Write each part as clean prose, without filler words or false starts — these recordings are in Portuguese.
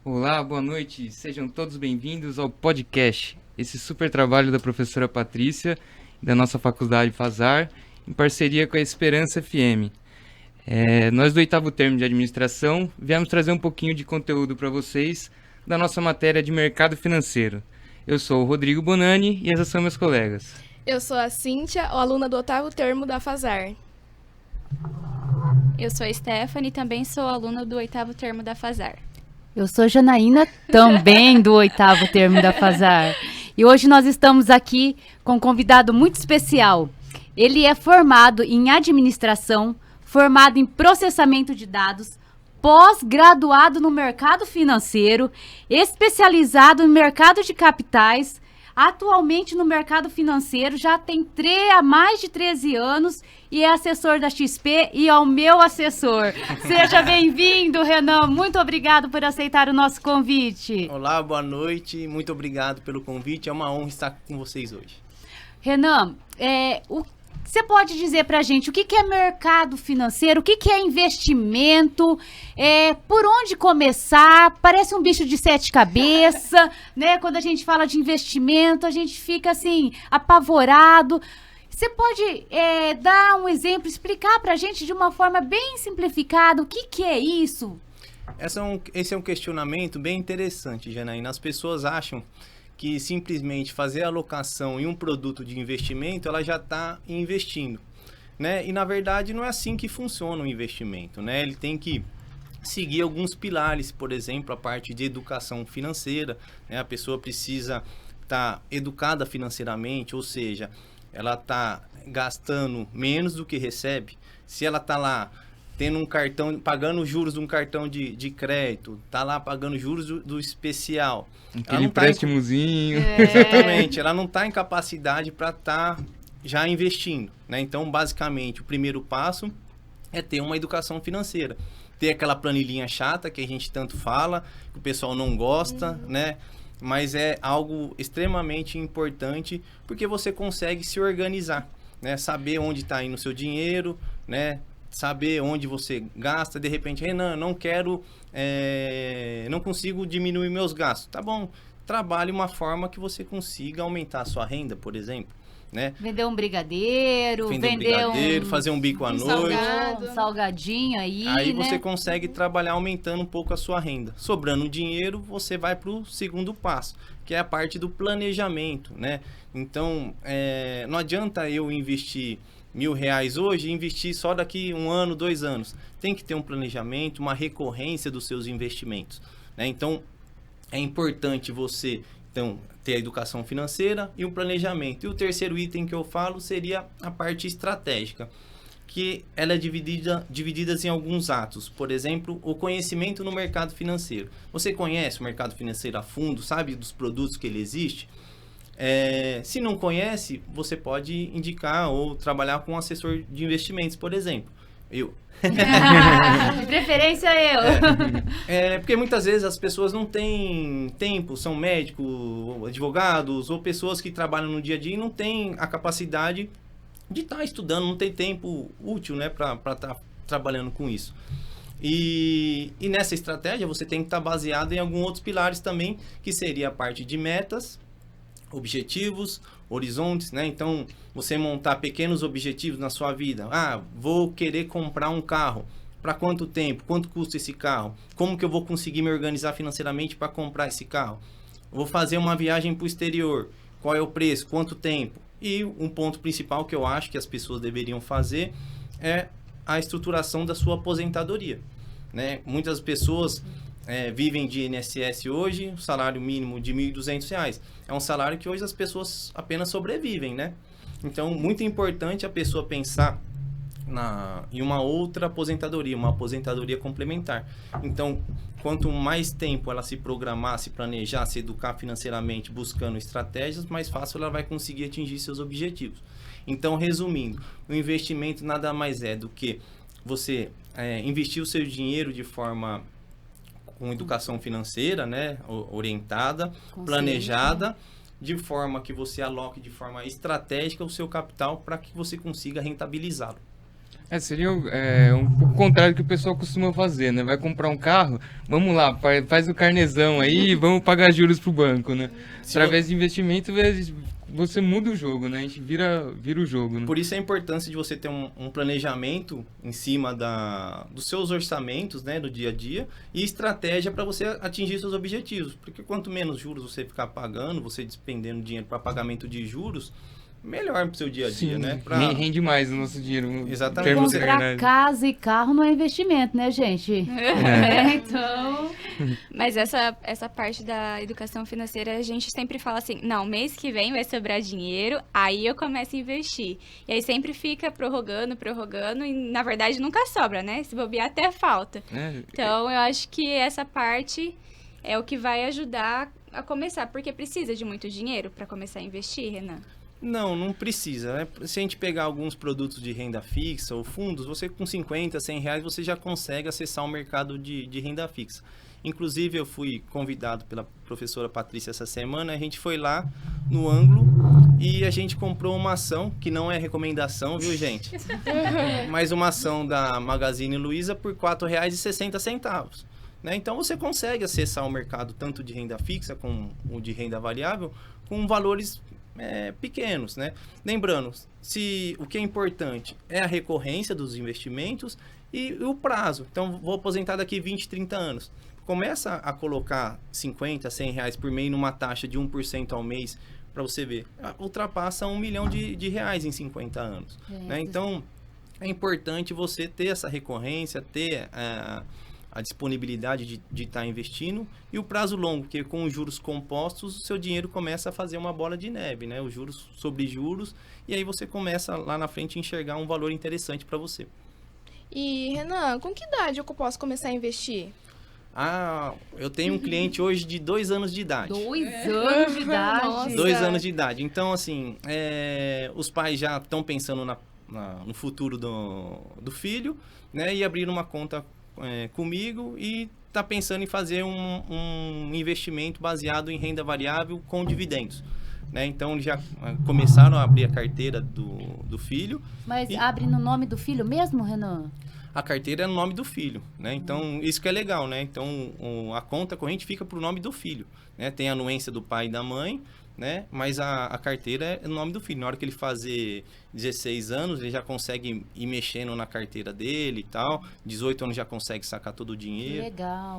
Olá, boa noite. Sejam todos bem-vindos ao podcast. Esse super trabalho da professora Patrícia e da nossa faculdade Fazar, em parceria com a Esperança FM. Nós do oitavo termo de administração viemos trazer um pouquinho de conteúdo para vocês da nossa matéria de mercado financeiro. Eu sou o Rodrigo Bonani e esses são meus colegas. Eu sou a Cíntia, aluna do oitavo termo da Fazar. Eu sou a Stephanie e também sou aluna do oitavo termo da Fazar. Eu sou Janaína, também do oitavo termo da Fazar. E hoje nós estamos aqui com um convidado muito especial. Ele é formado em administração, formado em processamento de dados, pós-graduado no mercado financeiro, especializado no mercado de capitais. Atualmente no mercado financeiro já tem há mais de 13 anos e é assessor da XP e é o meu assessor. Seja bem-vindo, Renan. Muito obrigado por aceitar o nosso convite. Olá, boa noite. Muito obrigado pelo convite. É uma honra estar com vocês hoje. Renan, você pode dizer pra gente o que é mercado financeiro, o que é investimento, por onde começar? Parece um bicho de sete cabeças, né? Quando a gente fala de investimento, a gente fica assim, apavorado. Você pode dar um exemplo, explicar pra gente de uma forma bem simplificada o que é isso? Esse é um questionamento bem interessante, Janaína. As pessoas acham que simplesmente fazer alocação em um produto de investimento, ela já está investindo, né? E na verdade não é assim que funciona o investimento, né? Ele tem que seguir alguns pilares, por exemplo, a parte de educação financeira, né? A pessoa precisa estar educada financeiramente, ou seja, ela está gastando menos do que recebe. Se ela está lá tendo um cartão, pagando os juros de um cartão de crédito, tá lá pagando juros do especial. Aquele empréstimozinho. Exatamente, ela não está em capacidade para estar já investindo, né? Então, basicamente, o primeiro passo é ter uma educação financeira. Ter aquela planilhinha chata que a gente tanto fala, que o pessoal não gosta, né? Mas é algo extremamente importante porque você consegue se organizar, né? Saber onde está indo o seu dinheiro, né? Saber onde você gasta. De repente, Renan, não consigo diminuir meus gastos. Tá bom, trabalhe uma forma que você consiga aumentar a sua renda, por exemplo, né? Vender um brigadeiro, fazer um bico à noite. Um salgadinho aí, Aí né? você consegue trabalhar aumentando um pouco a sua renda. Sobrando dinheiro, você vai para o segundo passo, que é a parte do planejamento, né? Então, não adianta eu investir R$1.000 hoje e investir só daqui 1 ano, 2 anos. Tem que ter um planejamento, uma recorrência dos seus investimentos, né? Então, é importante você ter a educação financeira e o planejamento. E o terceiro item que eu falo seria a parte estratégica, que ela é dividida em alguns atos. Por exemplo, o conhecimento no mercado financeiro. Você conhece o mercado financeiro a fundo, sabe dos produtos que ele existe? Se não conhece, você pode indicar ou trabalhar com um assessor de investimentos, por exemplo. Eu. De preferência eu. Porque muitas vezes as pessoas não têm tempo, são médicos, advogados ou pessoas que trabalham no dia a dia e não têm a capacidade de estar estudando, não tem tempo útil, né, para estar trabalhando com isso. E nessa estratégia você tem que estar baseado em alguns outros pilares também, que seria a parte de metas, objetivos, horizontes, né? Então, você montar pequenos objetivos na sua vida. Vou querer comprar um carro. Para quanto tempo? Quanto custa esse carro? Como que eu vou conseguir me organizar financeiramente para comprar esse carro? Vou fazer uma viagem para o exterior. Qual é o preço? Quanto tempo? E um ponto principal que eu acho que as pessoas deveriam fazer é a estruturação da sua aposentadoria, né? Muitas pessoas vivem de INSS hoje, salário mínimo de R$1.200. É um salário que hoje as pessoas apenas sobrevivem, né? Então, muito importante a pessoa pensar em uma outra aposentadoria, uma aposentadoria complementar. Então, quanto mais tempo ela se programar, se planejar, se educar financeiramente, buscando estratégias, mais fácil ela vai conseguir atingir seus objetivos. Então, resumindo, o investimento nada mais é do que você investir o seu dinheiro de forma com educação financeira, né, orientada, planejada, de forma que você aloque de forma estratégica o seu capital para que você consiga rentabilizá-lo. Seria um pouco contrário do que o pessoal costuma fazer, né? Vai comprar um carro, vamos lá, faz o carnezão aí, vamos pagar juros pro banco, né? Através de investimento, você muda o jogo, né? A gente vira o jogo, né? Por isso a importância de você ter um planejamento em cima dos seus orçamentos, né, do dia a dia, e estratégia para você atingir seus objetivos. Porque quanto menos juros você ficar pagando, você despendendo dinheiro para pagamento de juros, melhor para o seu dia a dia, Sim, né? Rende mais o nosso dinheiro. Exatamente. Comprar casa e carro não é investimento, né, gente? Então... Mas essa parte da educação financeira, a gente sempre fala assim, não, mês que vem vai sobrar dinheiro, aí eu começo a investir. E aí sempre fica prorrogando, e na verdade nunca sobra, né? Se bobear até falta. Então eu acho que essa parte é o que vai ajudar a começar, porque precisa de muito dinheiro para começar a investir, Renan? Não precisa, né? Se a gente pegar alguns produtos de renda fixa ou fundos, você com 50, 100 reais, você já consegue acessar o mercado de renda fixa. Inclusive, eu fui convidado pela professora Patrícia essa semana, a gente foi lá no Ângulo e a gente comprou uma ação, que não é recomendação, viu, gente? Mas uma ação da Magazine Luiza por R$ 4,60. Né? Então, você consegue acessar o mercado tanto de renda fixa como o de renda variável com valores pequenos, né? Lembrando, o que é importante é a recorrência dos investimentos e o prazo. Então, vou aposentar daqui 20, 30 anos. Começa a colocar 50, 100 reais por mês numa taxa de 1% ao mês, para você ver, ultrapassa R$1 milhão de reais em 50 anos. Né? Então, é importante você ter essa recorrência, ter a disponibilidade de estar investindo e o prazo longo, porque com os juros compostos, o seu dinheiro começa a fazer uma bola de neve, né? Os juros sobre juros, e aí você começa lá na frente a enxergar um valor interessante para você. E, Renan, com que idade eu posso começar a investir? Eu tenho um cliente hoje de 2 anos de idade. 2 anos de idade? Nossa. 2 anos de idade. Então, assim, os pais já estão pensando no futuro do filho, né? E abriram uma conta comigo e está pensando em fazer um investimento baseado em renda variável com dividendos. Né? Então, já começaram a abrir a carteira do filho. Mas abre no nome do filho mesmo, Renan? A carteira é no nome do filho, né? Então, isso que é legal, né? Então, a conta corrente fica para o nome do filho, né? Tem a anuência do pai e da mãe, né? Mas a carteira é no nome do filho. Na hora que ele fazer 16 anos, ele já consegue ir mexendo na carteira dele e tal. 18 anos já consegue sacar todo o dinheiro.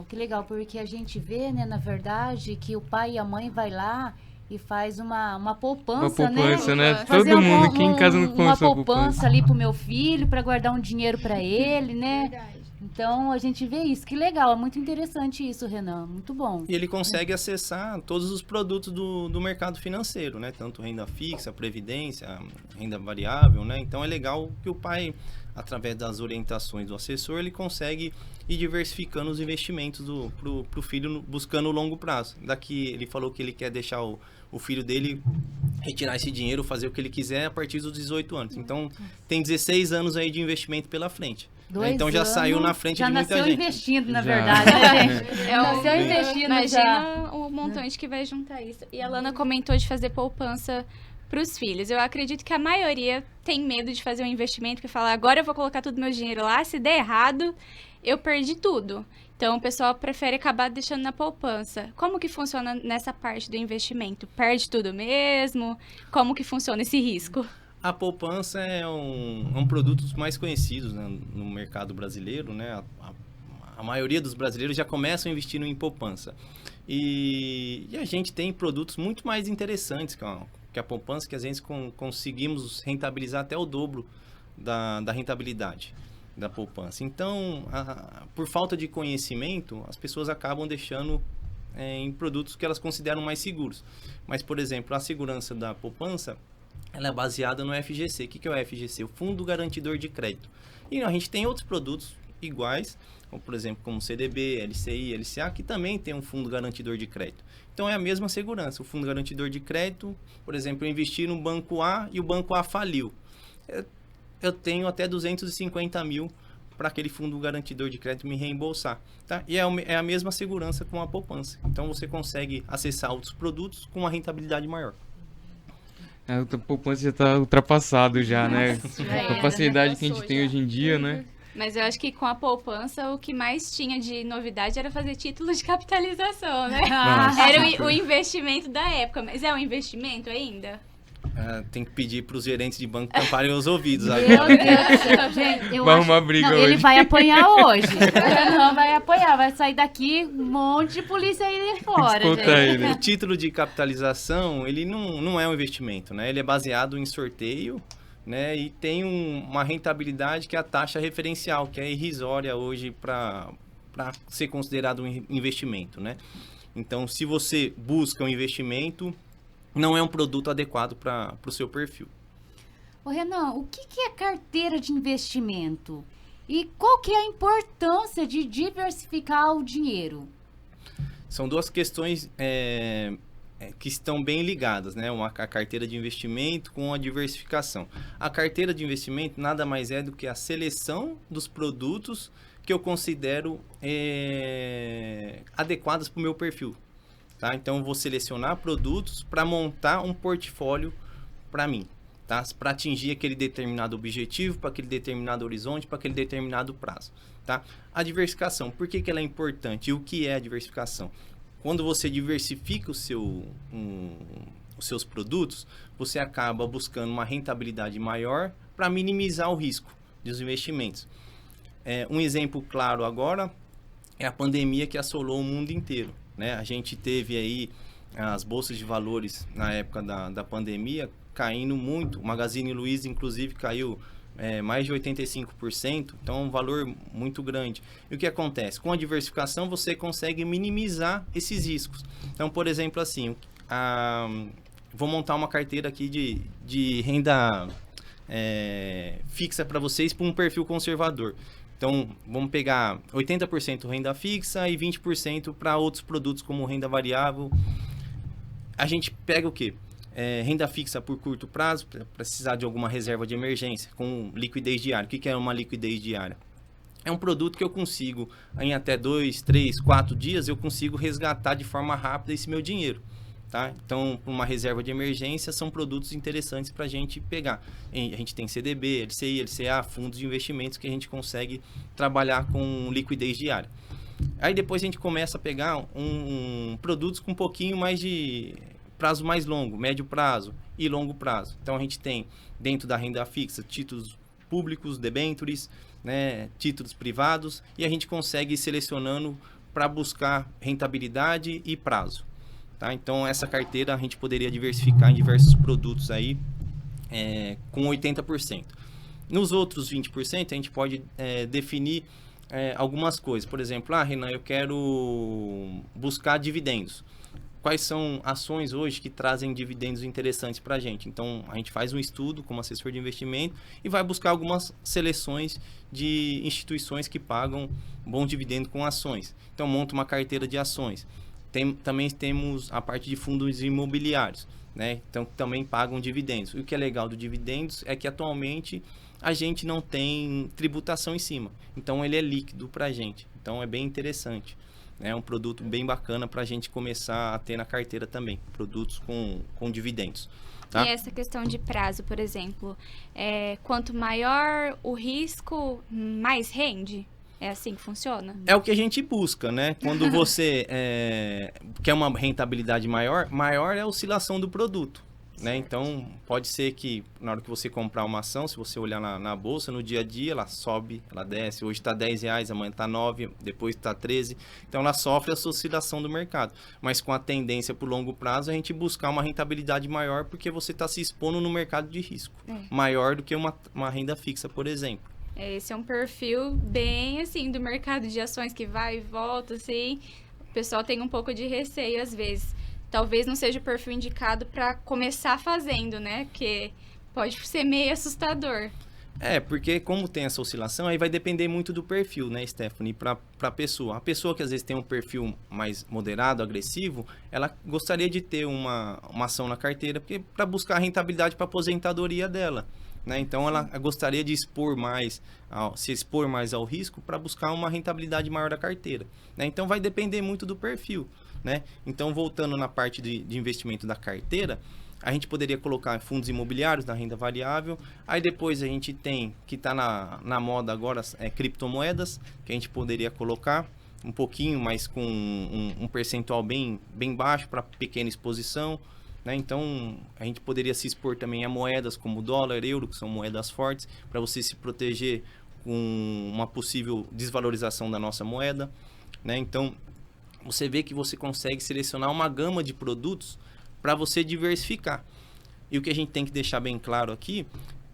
Que legal, porque a gente vê, né, na verdade, que o pai e a mãe vai lá e faz uma poupança, né? Uma poupança, né? Fazer Todo mundo aqui em casa não começou uma poupança ali pro meu filho, para guardar um dinheiro para ele, né? Verdade. Então, a gente vê isso. Que legal, é muito interessante isso, Renan. Muito bom. E ele consegue acessar todos os produtos do mercado financeiro, né? Tanto renda fixa, previdência, renda variável, né? Então, é legal que o pai, através das orientações do assessor, ele consegue ir diversificando os investimentos pro filho, buscando o longo prazo. Daqui, ele falou que ele quer deixar o filho dele retirar esse dinheiro, fazer o que ele quiser a partir dos 18 anos. Então, tem 16 anos aí de investimento pela frente. Então, já saiu na frente de muita gente. Já nasceu investindo, na verdade, né, gente? Nasceu investindo Imagina o montante que vai juntar isso. E a Lana comentou de fazer poupança para os filhos. Eu acredito que a maioria tem medo de fazer um investimento, porque fala, agora eu vou colocar todo o meu dinheiro lá, se der errado, eu perdi tudo. Então, o pessoal prefere acabar deixando na poupança. Como que funciona nessa parte do investimento? Perde tudo mesmo? Como que funciona esse risco? A poupança é um produto dos mais conhecidos, né, no mercado brasileiro, né? A maioria dos brasileiros já começam investindo em poupança. E a gente tem produtos muito mais interessantes que a poupança, que às vezes conseguimos rentabilizar até o dobro da rentabilidade da poupança. Então, por falta de conhecimento, as pessoas acabam deixando em produtos que elas consideram mais seguros. Mas, por exemplo, a segurança da poupança, ela é baseada no FGC. O que é o FGC? O Fundo Garantidor de Crédito. E a gente tem outros produtos iguais, como, por exemplo, como CDB, LCI, LCA, que também tem um Fundo Garantidor de Crédito. Então, é a mesma segurança. O Fundo Garantidor de Crédito, por exemplo, eu investi no Banco A e o Banco A faliu. Eu tenho até 250 mil para aquele fundo garantidor de crédito me reembolsar. Tá? E é a mesma segurança com a poupança. Então, você consegue acessar outros produtos com uma rentabilidade maior. A poupança já tá ultrapassado já, né? Com a era, facilidade que a gente passou tem já. hoje em dia, né? Mas eu acho que com a poupança o que mais tinha de novidade era fazer título de capitalização, né? Nossa, Era super. o investimento da época, mas é um investimento ainda? Tem que pedir para os gerentes de banco tamparem os ouvidos Meu agora. Deus do céu, gente, eu Vai acho... arrumar briga Não, hoje. ele vai apanhar hoje. Não, vai apanhar, vai sair daqui um monte de polícia aí de fora, Escuta gente. ele. O título de capitalização, ele não é um investimento, né? Ele é baseado em sorteio, né? E tem uma rentabilidade que é a taxa referencial, que é irrisória hoje para ser considerado um investimento, né? Então, se você busca um investimento, não é um produto adequado para o seu perfil. Ô, Renan, o que é carteira de investimento? E qual que é a importância de diversificar o dinheiro? São duas questões que estão bem ligadas, né? A carteira de investimento com a diversificação. A carteira de investimento nada mais é do que a seleção dos produtos que eu considero adequados para o meu perfil. Tá? Então, eu vou selecionar produtos para montar um portfólio para mim. Tá? Para atingir aquele determinado objetivo, para aquele determinado horizonte, para aquele determinado prazo. Tá? A diversificação, por que ela é importante? E o que é a diversificação? Quando você diversifica os seus produtos, você acaba buscando uma rentabilidade maior para minimizar o risco dos investimentos. Um exemplo claro agora é a pandemia que assolou o mundo inteiro. Né? A gente teve aí as bolsas de valores na época da pandemia caindo muito. O Magazine Luiza, inclusive, caiu mais de 85%. Então, é um valor muito grande. E o que acontece? Com a diversificação, você consegue minimizar esses riscos. Então, por exemplo, assim, vou montar uma carteira aqui de renda fixa para vocês para um perfil conservador. Então, vamos pegar 80% renda fixa e 20% para outros produtos como renda variável. A gente pega o quê? Renda fixa por curto prazo, para precisar de alguma reserva de emergência, com liquidez diária. O que é uma liquidez diária? É um produto que eu consigo, em até 2, 3, 4 dias, eu consigo resgatar de forma rápida esse meu dinheiro. Tá? Então, uma reserva de emergência são produtos interessantes para a gente pegar. A gente tem CDB, LCI, LCA, fundos de investimentos que a gente consegue trabalhar com liquidez diária. Aí depois a gente começa a pegar produtos com um pouquinho mais de prazo mais longo, médio prazo e longo prazo. Então, a gente tem dentro da renda fixa títulos públicos, debêntures, né, títulos privados, e a gente consegue ir selecionando para buscar rentabilidade e prazo. Tá? Então, essa carteira a gente poderia diversificar em diversos produtos aí com 80%. Nos outros 20%, a gente pode definir algumas coisas. Por exemplo, Renan, eu quero buscar dividendos. Quais são ações hoje que trazem dividendos interessantes para a gente? Então, a gente faz um estudo como assessor de investimento e vai buscar algumas seleções de instituições que pagam bom dividendo com ações. Então, monta uma carteira de ações. Também temos a parte de fundos imobiliários, né? Então, também pagam dividendos. O que é legal do dividendos é que atualmente a gente não tem tributação em cima. Então, ele é líquido para a gente. Então, é bem interessante. É um produto bem bacana para a gente começar a ter na carteira também. Produtos com dividendos. Tá? E essa questão de prazo, por exemplo, quanto maior o risco, mais rende? É assim que funciona? É o que a gente busca, né? Quando você quer uma rentabilidade maior é a oscilação do produto. Né? Então, pode ser que na hora que você comprar uma ação, se você olhar na bolsa, no dia a dia, ela sobe, ela desce. Hoje está R$10, amanhã está 9, depois está 13. Então, ela sofre essa oscilação do mercado. Mas com a tendência para o longo prazo, a gente buscar uma rentabilidade maior, porque você está se expondo no mercado de risco. Maior do que uma renda fixa, por exemplo. Esse é um perfil bem, assim, do mercado de ações que vai e volta, assim. O pessoal tem um pouco de receio, às vezes. Talvez não seja o perfil indicado para começar fazendo, né? Porque pode ser meio assustador. Porque como tem essa oscilação, aí vai depender muito do perfil, né, Stephanie, para a pessoa. A pessoa que às vezes tem um perfil mais moderado, agressivo, ela gostaria de ter uma ação na carteira para buscar rentabilidade para a aposentadoria dela. Né? Então, ela gostaria de se expor mais ao risco para buscar uma rentabilidade maior da carteira. Né? Então, vai depender muito do perfil. Né? Então, voltando na parte de investimento da carteira, A gente poderia colocar fundos imobiliários na renda variável. Aí depois a gente tem, que está na moda agora, criptomoedas, que a gente poderia colocar um pouquinho, mas com um percentual bem baixo para pequena exposição, né? Então, a gente poderia se expor também a moedas como dólar, euro, que são moedas fortes, para você se proteger com uma possível desvalorização da nossa moeda, né? Então, você vê que você consegue selecionar uma gama de produtos para você diversificar. E o que a gente tem que deixar bem claro aqui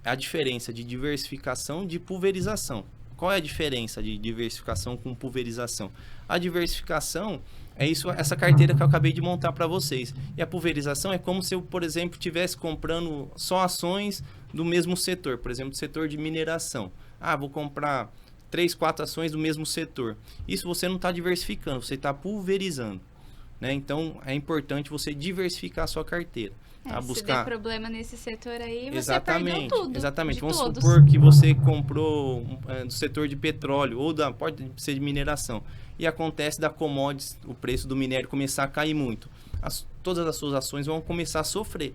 é a diferença de diversificação e de pulverização. Qual é a diferença de diversificação com pulverização? A diversificação é essa carteira que eu acabei de montar para vocês. E a pulverização é como se eu, por exemplo, estivesse comprando só ações do mesmo setor. Por exemplo, setor de mineração. Vou comprar 3, 4 ações do mesmo setor. Isso você não está diversificando, você está pulverizando, né? Então, é importante você diversificar a sua carteira. Se der problema nesse setor aí, você exatamente, perdeu tudo. Exatamente. Vamos todos. supor que você comprou do setor de petróleo ou pode ser de mineração. E acontece da commodities, o preço do minério começar a cair muito. Todas as suas ações vão começar a sofrer,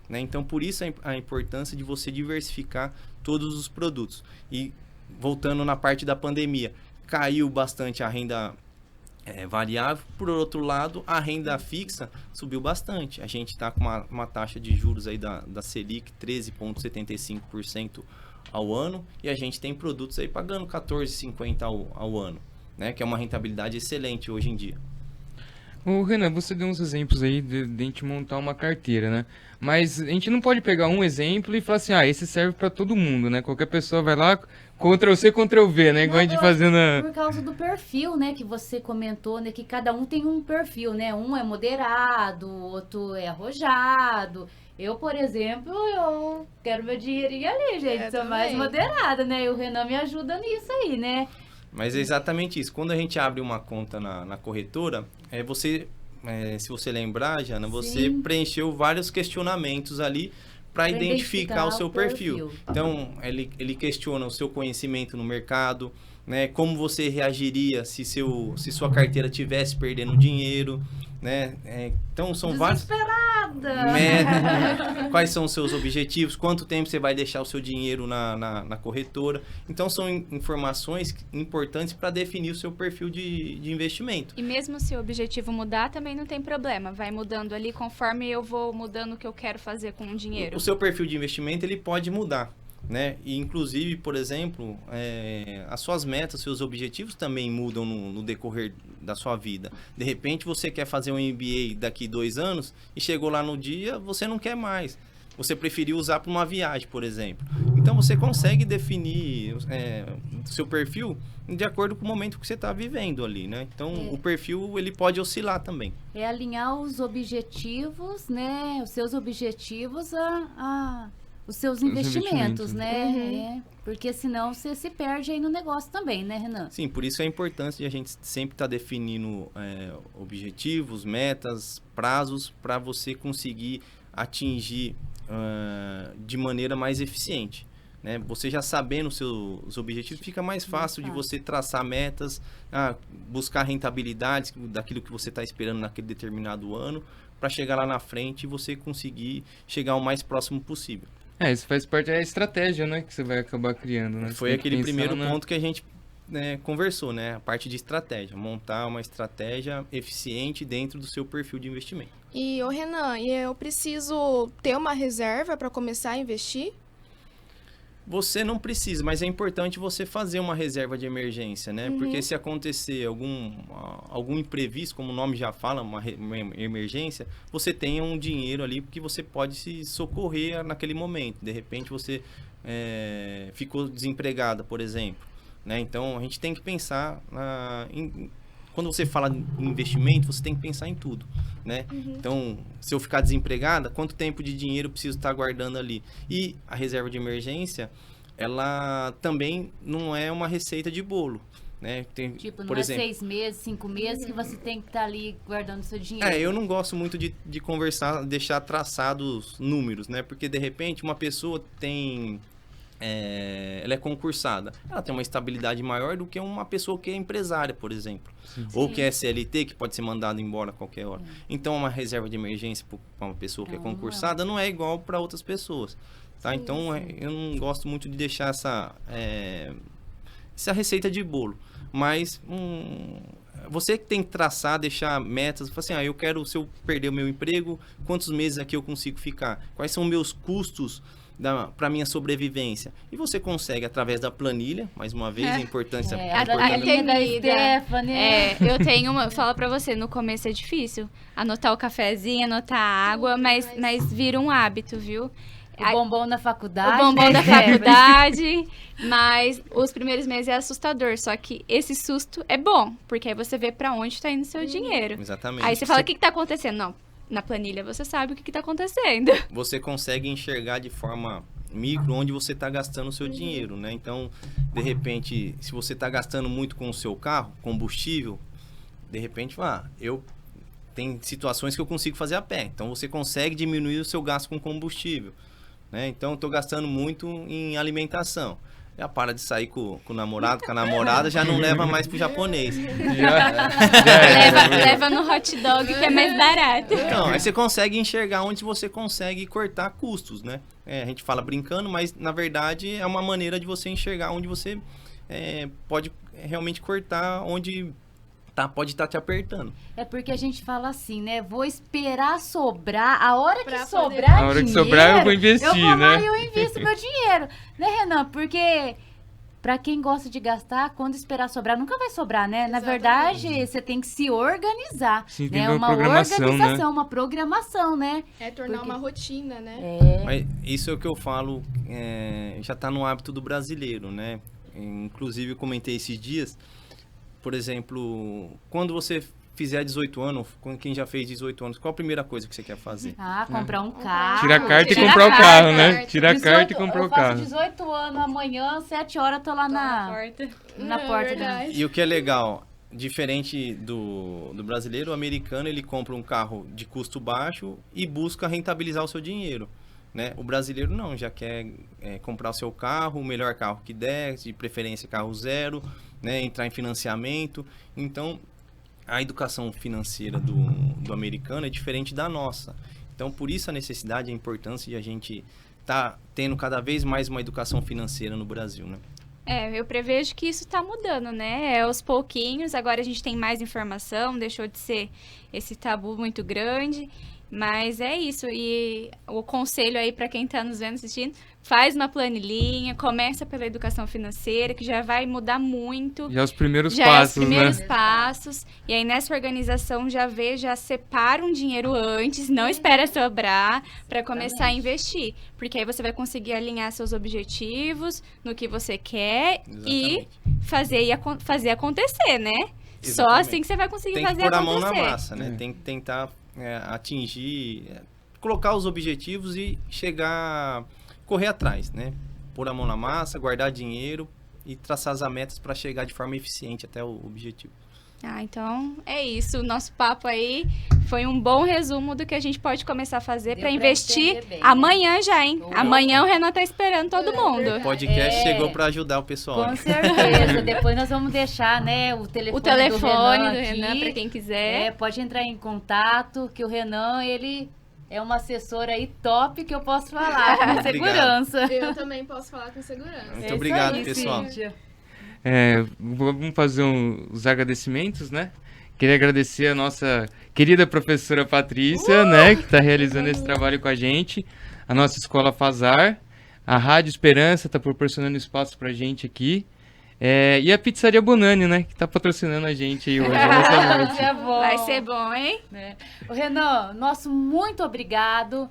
né? Então, por isso a importância de você diversificar todos os produtos. E voltando na parte da pandemia, caiu bastante a renda variável. Por outro lado, a renda fixa subiu bastante. A gente está com uma taxa de juros aí da Selic 13,75% ao ano, e a gente tem produtos aí pagando 14,50% ao ano, né? Que é uma rentabilidade excelente hoje em dia. Ô, Renan, você deu uns exemplos aí de a gente montar uma carteira, né? Mas a gente não pode pegar um exemplo e falar assim, esse serve para todo mundo, né? Qualquer pessoa vai lá, Ctrl+C, Ctrl+V, né? Igual a gente fazendo... Por causa do perfil, né? Que você comentou, né? Que cada um tem um perfil, né? Um é moderado, o outro é arrojado. Eu, por exemplo, eu quero meu dinheirinho ali, gente. Sou mais moderada, né? E o Renan me ajuda nisso aí, né? Mas é exatamente isso. Quando a gente abre uma conta na corretora, se você lembrar, Jana, você preencheu vários questionamentos ali para identificar o seu perfil. Então, ele questiona o seu conhecimento no mercado, né? Como você reagiria se sua carteira estivesse perdendo dinheiro, né? Então, são vários... Quais são os seus objetivos, quanto tempo você vai deixar o seu dinheiro na corretora. Então, são informações importantes para definir o seu perfil de investimento. E mesmo se o objetivo mudar, também não tem problema. Vai mudando ali conforme eu vou mudando o que eu quero fazer com o dinheiro. O seu perfil de investimento, ele pode mudar, né? E, inclusive, por exemplo, as suas metas, seus objetivos também mudam no decorrer da sua vida. De repente, você quer fazer um MBA daqui 2 anos e chegou lá no dia, você não quer mais. Você preferiu usar para uma viagem, por exemplo. Então, você consegue definir seu perfil de acordo com o momento que você está vivendo ali, né? Então, o perfil, ele pode oscilar também. É alinhar os objetivos, né? Os seus objetivos os seus investimentos, né? Porque senão você se perde aí no negócio também, né, Renan? Sim, por isso é importante a gente sempre estar definindo objetivos, metas, prazos, para você conseguir atingir de maneira mais eficiente, né? Você já sabendo os seus objetivos, fica mais fácil de você traçar metas, buscar rentabilidades daquilo que você está esperando naquele determinado ano, para chegar lá na frente e você conseguir chegar o mais próximo possível. Isso faz parte da estratégia, né? Que você vai acabar criando, né? Foi aquele primeiro ponto que a gente conversou, né? A parte de estratégia. Montar uma estratégia eficiente dentro do seu perfil de investimento. E, Renan, eu preciso ter uma reserva para começar a investir? Você não precisa, mas é importante você fazer uma reserva de emergência, né? Porque se acontecer algum imprevisto, como o nome já fala, uma emergência, você tenha um dinheiro ali que você pode se socorrer naquele momento. De repente você ficou desempregada, por exemplo, né? Então a gente tem que pensar quando você fala em investimento, você tem que pensar em tudo, né? Então, se eu ficar desempregada, quanto tempo de dinheiro eu preciso estar guardando ali? E a reserva de emergência, ela também não é uma receita de bolo, né? Não por exemplo, 6 meses, 5 meses que você tem que estar ali guardando seu dinheiro. Eu não gosto muito de conversar, deixar traçados números, né? Porque, de repente, uma pessoa tem ela é concursada, ela tem uma estabilidade maior do que uma pessoa que é empresária, por exemplo. Ou que é CLT, que pode ser mandado embora a qualquer hora. Então, uma reserva de emergência para uma pessoa que é concursada não é igual para outras pessoas. Tá? Então, eu não gosto muito de deixar essa receita de bolo. Mas você que tem que traçar, deixar metas, falar assim, eu quero, se eu perder o meu emprego, quantos meses aqui eu consigo ficar? Quais são meus custos para minha sobrevivência? E você consegue, através da planilha, mais uma vez, a importância... A linha da Stephanie. Eu tenho uma... Fala pra você, no começo é difícil. Anotar o cafezinho, anotar a água, mas vira um hábito, viu? O bombom na faculdade. O bombom da faculdade, mas os primeiros meses é assustador. Só que esse susto é bom, porque aí você vê pra onde tá indo o seu dinheiro. Exatamente. Aí você fala, o que tá acontecendo? Não, na planilha você sabe o que tá acontecendo. Você consegue enxergar de forma micro onde você está gastando o seu dinheiro, né? Então, de repente, se você está gastando muito com o seu carro, combustível, de repente, tem situações que eu consigo fazer a pé. Então, você consegue diminuir o seu gasto com combustível, né? Então, eu estou gastando muito em alimentação. Já para de sair com o namorado, com a namorada, já não leva mais pro japonês. Leva no hot dog, que é mais barato. Então, aí você consegue enxergar onde você consegue cortar custos, né? A gente fala brincando, mas na verdade é uma maneira de você enxergar onde você pode realmente cortar, onde pode estar te apertando. É porque a gente fala assim, né? Vou esperar sobrar. A hora que Pra sobrar poder- A hora que dinheiro, sobrar eu vou investir, eu vou lá né? e eu invisto meu dinheiro. Né, Renan? Porque pra quem gosta de gastar, quando esperar sobrar, nunca vai sobrar, né? Na Exatamente. verdade, você tem que se organizar. Sim, tem né? que ter uma Uma programação, organização, uma programação, né? É tornar uma rotina, né? Mas isso é o que eu falo, já está no hábito do brasileiro, né? Inclusive, eu comentei esses dias, por exemplo, quando você fizer 18 anos, quem já fez 18 anos, qual a primeira coisa que você quer fazer? Comprar um carro. Tira a carta e Tira a comprar o carta, carro, né? Tira a carta e comprar o Eu faço carro. 18 anos, amanhã, 7 horas, tô lá na porta. Verdade. E o que é legal, diferente do brasileiro, o americano, ele compra um carro de custo baixo e busca rentabilizar o seu dinheiro, né? O brasileiro não, já quer comprar o seu carro, o melhor carro que der, de preferência carro zero, né? Entrar em financiamento. Então, a educação financeira do americano é diferente da nossa. Então, por isso a necessidade e a importância de a gente estar tendo cada vez mais uma educação financeira no Brasil, né? Eu prevejo que isso tá mudando, né? Aos pouquinhos, agora a gente tem mais informação, deixou de ser esse tabu muito grande, mas é isso. E o conselho aí para quem tá nos vendo, assistindo, faz uma planilhinha, começa pela educação financeira, que já vai mudar muito. Já os primeiros Já passos, os primeiros né? passos. E aí nessa organização já separa um dinheiro antes, não espera sobrar para começar a investir. Porque aí você vai conseguir alinhar seus objetivos no que você quer Exatamente. e fazer acontecer, né? Só Exatamente. assim que você vai conseguir Tem que fazer pôr a acontecer. mão na massa, né? Tem que tentar atingir, colocar os objetivos e correr atrás, né? Pôr a mão na massa, guardar dinheiro e traçar as metas para chegar de forma eficiente até o objetivo. Então é isso. O nosso papo aí foi um bom resumo do que a gente pode começar a fazer Deu para pra investir entender bem, né? amanhã já, hein? Boa. Amanhã o Renan tá esperando todo mundo. O podcast chegou para ajudar o pessoal. Com certeza. Depois nós vamos deixar, né, o telefone, O telefone do aqui. Renan, para quem quiser. Pode entrar em contato, que o Renan, ele é uma assessora aí top que eu posso falar, com segurança. Eu também posso falar com segurança. Muito É isso obrigado, aí, pessoal. Cíntia. Vamos fazer os agradecimentos, né? Queria agradecer a nossa querida professora Patrícia, né? Que está realizando esse trabalho com a gente. A nossa Escola Fazar. A Rádio Esperança está proporcionando espaço para a gente aqui. E a Pizzaria Bonani, né? Que está patrocinando a gente aí hoje, nessa noite. É bom. Vai ser bom, hein? Ô, Renan, nosso muito obrigado.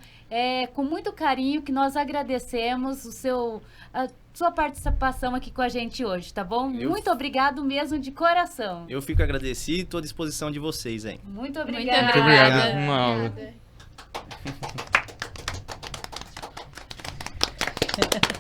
Com muito carinho que nós agradecemos a sua participação aqui com a gente hoje, tá bom? Muito obrigado mesmo de coração. Eu fico agradecido e estou à disposição de vocês, hein? Muito Muito obrigada. Muito obrigado. Obrigada. Uma aula. Obrigada.